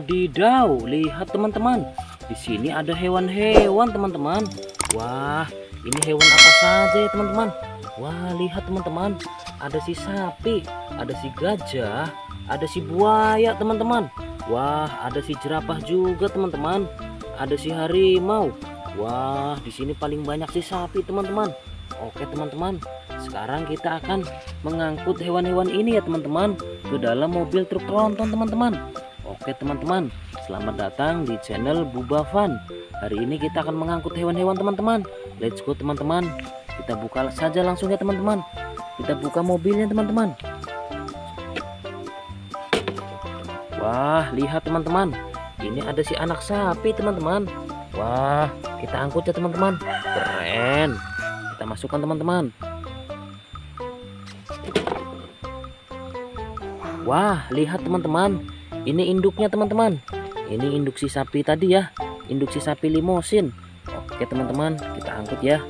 Wadidaw, lihat teman-teman. Di sini ada hewan-hewan teman-teman. Wah, ini hewan apa saja ya teman-teman? Wah, lihat teman-teman. Ada si sapi, ada si gajah, ada si buaya teman-teman. Wah, ada si jerapah juga teman-teman. Ada si harimau. Wah, di sini paling banyak si sapi teman-teman. Oke teman-teman, sekarang kita akan mengangkut hewan-hewan ini ya teman-teman ke dalam mobil truk tronton teman-teman. Oke teman-teman, selamat datang di channel Bubavan. Hari ini kita akan mengangkut hewan-hewan teman-teman. Let's go teman-teman. Kita buka saja langsung ya teman-teman. Kita buka mobilnya teman-teman. Wah, lihat teman-teman. Ini ada si anak sapi teman-teman. Wah, kita angkut ya teman-teman. Keren. Kita masukkan teman-teman. Wah, lihat teman-teman. Ini induknya teman-teman. Ini induk si sapi tadi ya. Induk si sapi limosin. Oke teman-teman, kita angkut ya.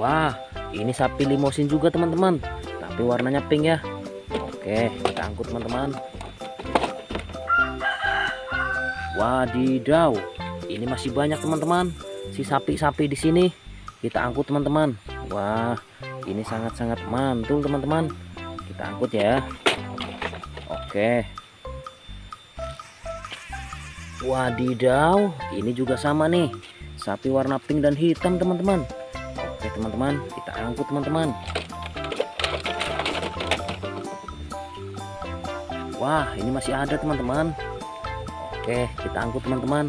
Wah, ini sapi limosin juga teman-teman. Tapi warnanya pink ya. Oke, kita angkut teman-teman. Wadidaw, ini masih banyak teman-teman. Si sapi-sapi di sini. Kita angkut teman-teman. Wah, ini sangat-sangat mantul teman-teman. Kita angkut ya. Oke. Wadidaw, ini juga sama nih. Sapi warna pink dan hitam teman-teman. Oke teman-teman, kita angkut teman-teman. Wah, ini masih ada teman-teman. Oke, kita angkut teman-teman.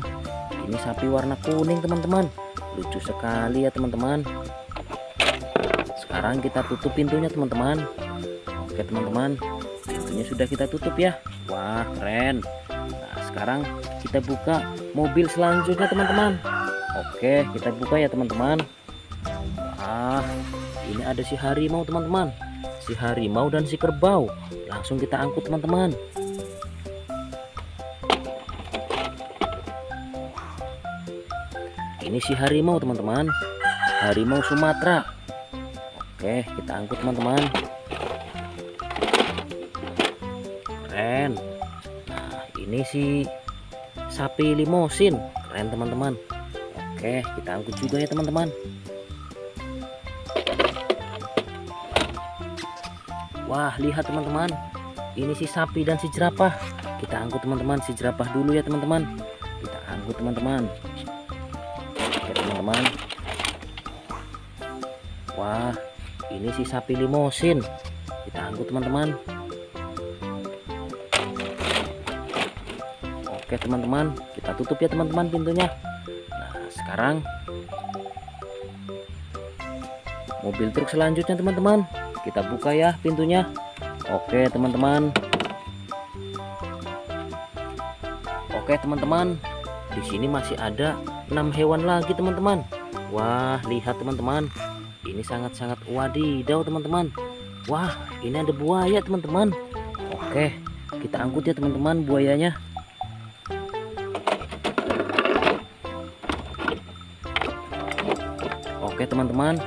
Ini sapi warna kuning teman-teman. Lucu sekali ya teman-teman. Sekarang kita tutup pintunya teman-teman. Oke teman-teman, pintunya sudah kita tutup ya. Wah, keren. Nah, sekarang kita buka mobil selanjutnya teman-teman. Oke, kita buka ya teman-teman. Wah, ini ada si harimau teman-teman. Si harimau dan si kerbau. Langsung kita angkut teman-teman. Ini si harimau teman-teman. Harimau Sumatera. Oke, kita angkut teman-teman. Keren. Nah, ini si sapi limosin. Keren teman-teman. Oke, kita angkut juga ya teman-teman. Wah, lihat teman-teman. Ini si sapi dan si jerapah. Kita angkut teman-teman. Si jerapah dulu ya teman-teman. Kita angkut teman-teman. Oke teman-teman. Wah, ini si sapi limosin. Kita angkut teman-teman. Oke teman-teman, kita tutup ya teman-teman pintunya. Nah, sekarang mobil truk selanjutnya teman-teman. Kita buka ya pintunya. Oke teman-teman. Oke teman-teman, di sini masih ada 6 hewan lagi teman-teman. Wah, lihat teman-teman. Ini sangat-sangat wadidaw teman-teman. Wah, ini ada buaya teman-teman. Oke, kita angkut ya teman-teman buayanya. Oke teman-teman.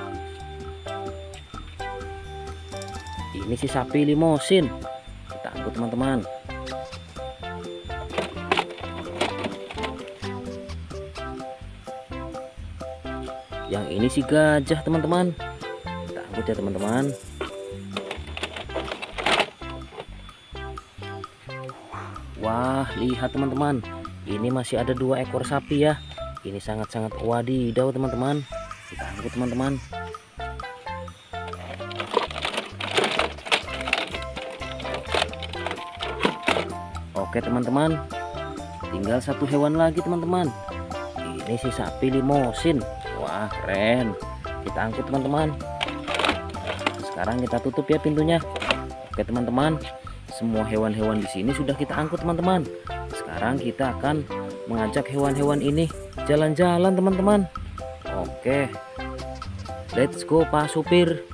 Ini si sapi limosin. Kita angkut teman-teman. Yang ini si gajah teman-teman. Kita angkut ya teman-teman. Wah, lihat teman-teman. Ini masih ada 2 ekor sapi ya. Ini sangat-sangat wadidaw teman-teman. Kita angkut teman-teman. Oke teman-teman, tinggal 1 hewan lagi teman-teman. Ini si sapi limosin. Wah, keren. Kita angkut teman-teman. Sekarang kita tutup ya pintunya. Oke teman-teman, semua hewan-hewan di sini sudah kita angkut teman-teman. Sekarang kita akan mengajak hewan-hewan ini jalan-jalan teman-teman. Oke, let's go Pak Supir.